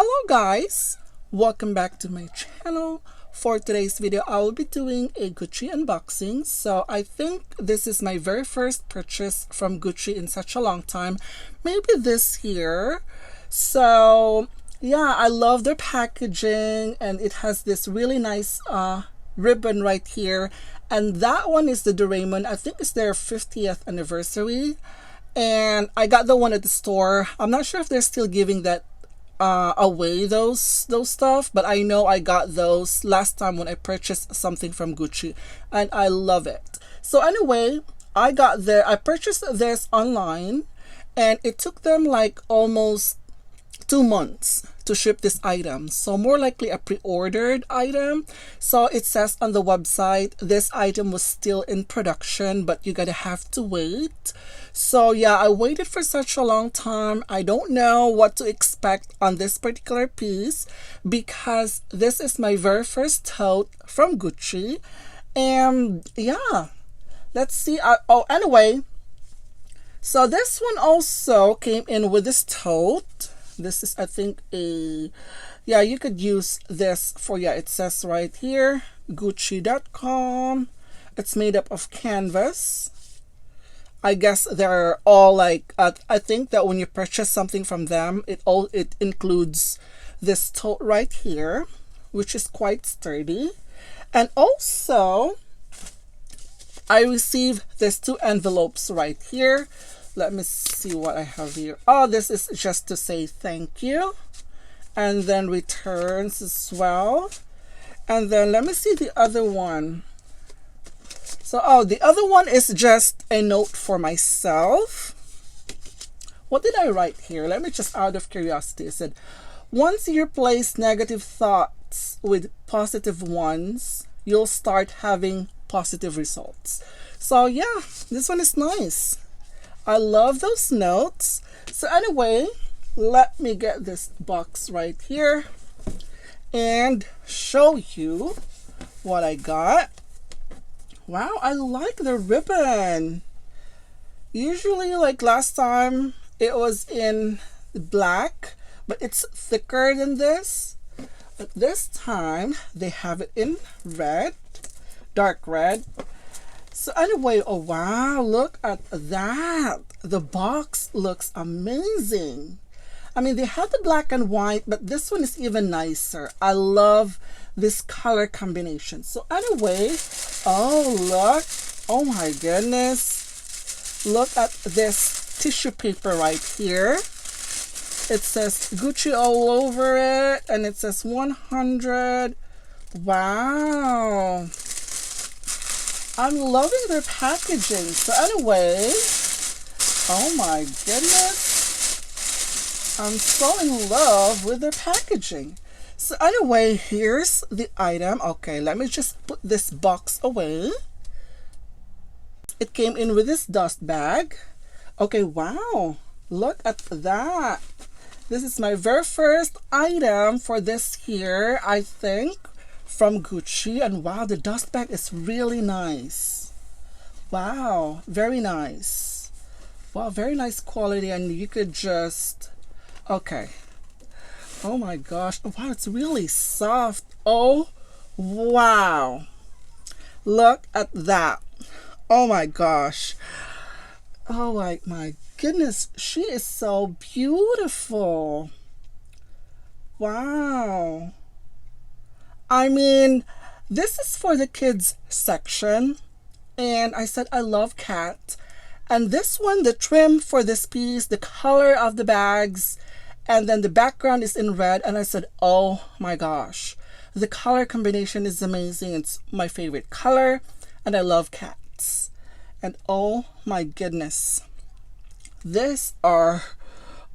Hello guys, welcome back to my channel. For today's video I will be doing a Gucci unboxing. So I think this is my very first purchase from Gucci in such a long time, maybe this year. So yeah, I love their packaging, and it has this really nice ribbon right here, and that one is the Doraemon. I think it's their 50th anniversary, and I got the one at the store. I'm not sure if they're still giving that away, those stuff, but I know I got those last time when I purchased something from Gucci, and I love it. So anyway, I purchased this online, and it took them like almost 2 months to ship this item, so more likely a pre-ordered item. So it says on the website this item was still in production, but you gotta have to wait. So yeah, I waited for such a long time. I don't know what to expect on this particular piece because this is my very first tote from Gucci, and yeah, let's see. Anyway, so this one also came in with this tote. This is, I think, yeah, you could use this for, yeah, it says right here, Gucci.com. It's made up of canvas. I guess they're all like, I think that when you purchase something from them, it includes this tote right here, which is quite sturdy. And also, I received these 2 envelopes right here. Let me see what I have here. Oh, this is just to say thank you. And then returns as well. And then let me see the other one. So, oh, the other one is just a note for myself. What did I write here? Let me just, out of curiosity, it said, once you replace negative thoughts with positive ones, you'll start having positive results. So yeah, this one is nice. I love those notes. So anyway, let me get this box right here and show you what I got. Wow, I like the ribbon. Usually, like last time, it was in black, but it's thicker than this. But this time, they have it in red, dark red. So anyway, oh wow, look at that. The box looks amazing. I mean, they have the black and white, but this one is even nicer. I love this color combination. So anyway, oh look, oh my goodness. Look at this tissue paper right here. It says Gucci all over it, and it says 100. Wow. I'm loving their packaging. So anyway, oh my goodness, I'm so in love with their packaging. So anyway, here's the item. Okay, let me just put this box away. It came in with this dust bag. Okay, wow, look at that. This is my very first item for this year, I think, from Gucci. And wow, the dust bag is really nice. Wow, very nice. Wow, very nice quality, and you could just, okay, oh my gosh, wow, it's really soft. Oh wow, look at that. Oh my gosh, oh my goodness, she is so beautiful. Wow. I mean, this is for the kids section, and I said I love cat. And this one, the trim for this piece, the color of the bags, and then the background is in red, and I said, oh my gosh, the color combination is amazing. It's my favorite color, and I love cats. And oh my goodness, these are,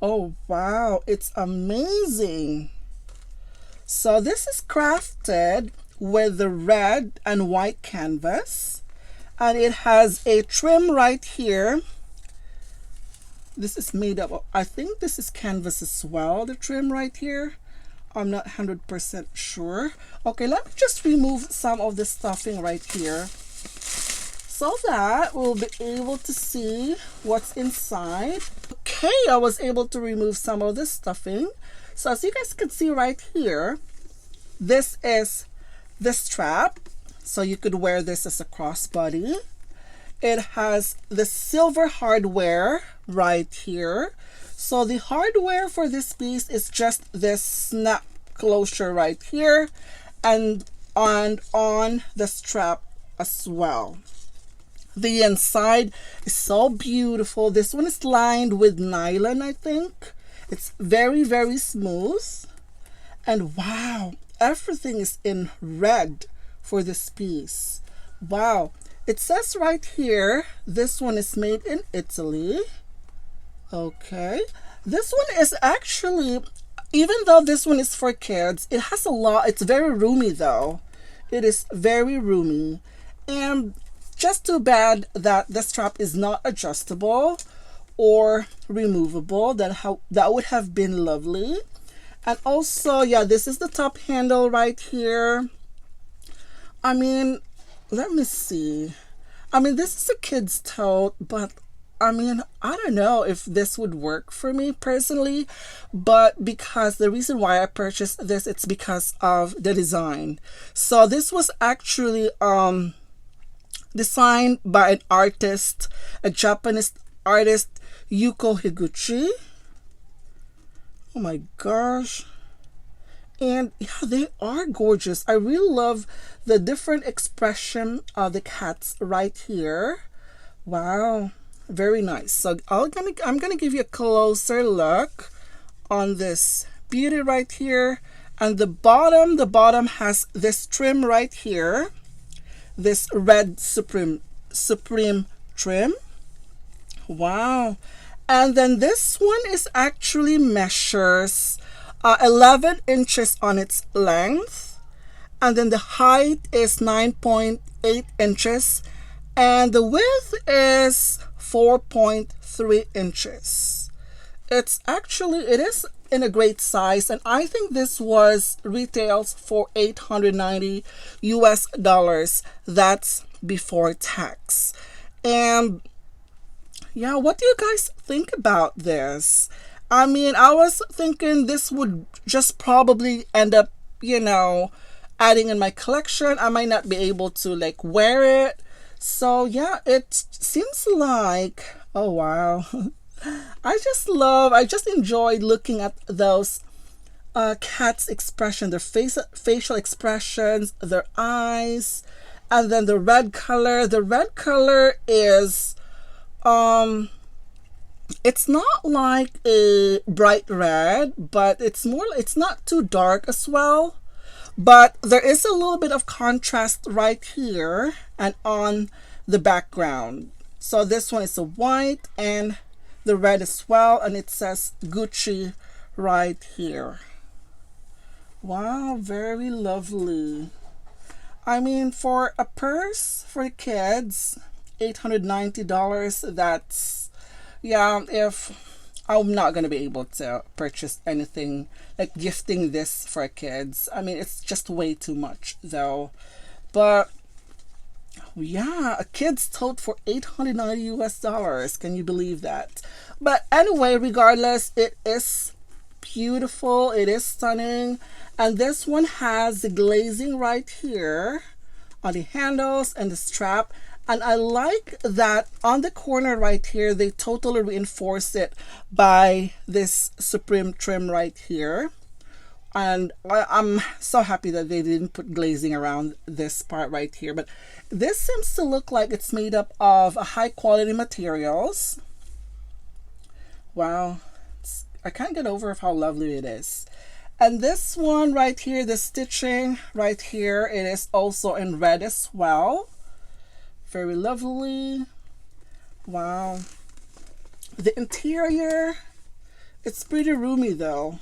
oh wow, it's amazing. So this is crafted with the red and white canvas, and it has a trim right here. This is made up of, I think this is canvas as well, the trim right here. I'm not 100% sure. Okay, let me just remove some of the stuffing right here so that we'll be able to see what's inside. Okay, I was able to remove some of the stuffing. So as you guys can see right here, this is the strap. So you could wear this as a crossbody. It has the silver hardware right here. So the hardware for this piece is just this snap closure right here and on the strap as well. The inside is so beautiful. This one is lined with nylon, I think. It's very, very smooth. And wow, everything is in red for this piece. Wow. It says right here, this one is made in Italy. Okay. This one is actually, even though this one is for kids, it has a lot. It's very roomy though. It is very roomy. And just too bad that the strap is not adjustable or removable. That would have been lovely. And also, yeah, this is the top handle right here. I mean, let me see. I mean, this is a kid's tote, but I mean, I don't know if this would work for me personally, but because the reason why I purchased this, it's because of the design. So this was actually designed by an artist, a Japanese artist, Yuko Higuchi. Oh my gosh. And yeah, they are gorgeous. I really love the different expression of the cats right here. Wow, very nice. So I'm gonna give you a closer look on this beauty right here. And the bottom has this trim right here, this red supreme trim. Wow. And then this one is actually measures 11 inches on its length, and then the height is 9.8 inches, and the width is 4.3 inches. It is in a great size, and I think this was retails for $890 US. That's before tax. And yeah, what do you guys think about this? I mean, I was thinking this would just probably end up, adding in my collection. I might not be able to like wear it. So yeah, it seems like, oh wow. I just enjoyed looking at those cats' expression, their facial expressions, their eyes, and then the red color. The red color is it's not like a bright red, but it's not too dark as well. But there is a little bit of contrast right here and on the background. So this one is a white and the red as well, and it says Gucci right here. Wow, very lovely. I mean, for a purse for kids, $890, that's, yeah, if I'm not going to be able to purchase anything like gifting this for kids. I mean, it's just way too much though. But yeah, a kid's tote for $890 US. Can you believe that? But anyway, regardless, it is beautiful. It is stunning. And this one has the glazing right here on the handles and the strap. And I like that on the corner right here, they totally reinforce it by this supreme trim right here. And I'm so happy that they didn't put glazing around this part right here. But this seems to look like it's made up of high quality materials. Wow. I can't get over how lovely it is. And this one right here, the stitching right here, it is also in red as well. Very lovely. Wow. The interior, it's pretty roomy though.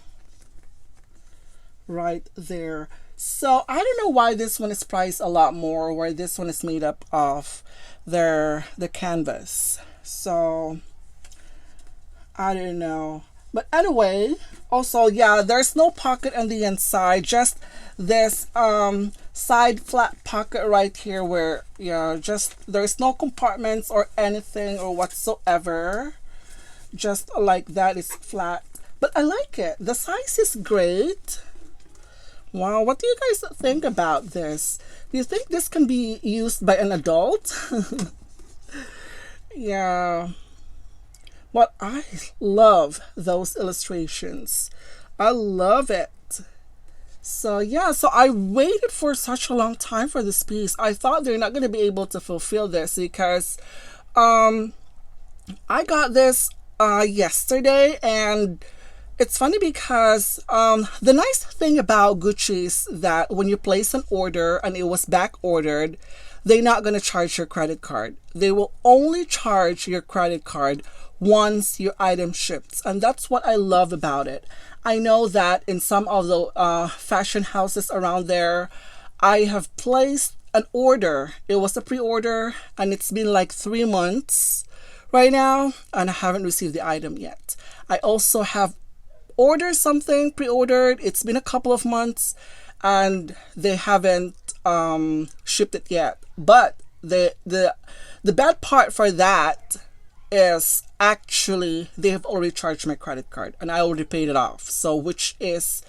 Right there. So I don't know why this one is priced a lot more, where this one is made up of the canvas. So I don't know. But anyway, also, yeah, there's no pocket on the inside, just this side flat pocket right here where, yeah, just there's no compartments or anything or whatsoever. Just like that is flat but I like it. The size is great. Wow, what do you guys think about this? Do you think this can be used by an adult? Yeah, but I love those illustrations. I love it. So yeah, so I waited for such a long time for this piece. I thought they're not going to be able to fulfill this because um I got this yesterday, and it's funny because the nice thing about Gucci is that when you place an order and it was back ordered, they're not going to charge your credit card. They will only charge your credit card once your item ships. And that's what I love about it. I know that in some of the fashion houses around there, I have placed an order. It was a pre-order and it's been like 3 months right now and I haven't received the item yet. I also have ordered something pre-ordered. It's been a couple of months and they haven't shipped it yet. But the bad part for that is actually they have already charged my credit card and I already paid it off. So which is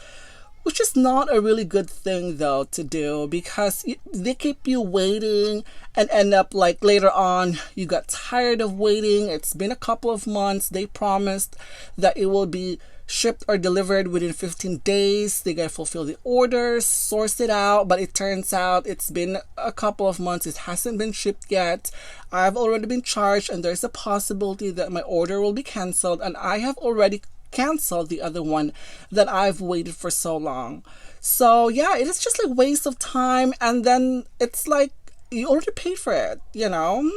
not a really good thing though to do, because they keep you waiting and end up like later on you got tired of waiting. It's been a couple of months. They promised that it will be shipped or delivered within 15 days. They gotta fulfill the orders, source it out, but it turns out it's been a couple of months. It hasn't been shipped yet. I've already been charged and there's a possibility that my order will be canceled, and I have already canceled the other one that I've waited for so long. So yeah, it is just like waste of time, and then it's like you already paid for it, you know.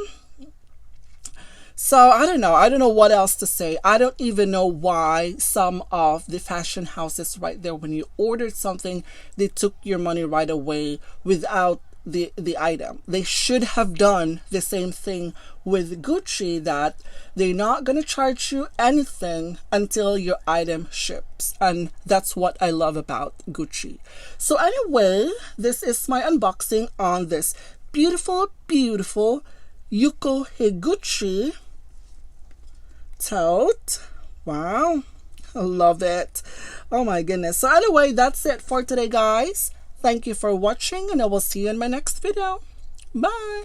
So I don't know what else to say. I don't even know why some of the fashion houses right there, when you ordered something, they took your money right away without the item. They should have done the same thing with Gucci, that they're not going to charge you anything until your item ships. And that's what I love about Gucci. So anyway, this is my unboxing on this beautiful Yuko Higuchi tote. Wow, I love it. Oh my goodness. So anyway, that's it for today, guys. Thank you for watching and I will see you in my next video. Bye.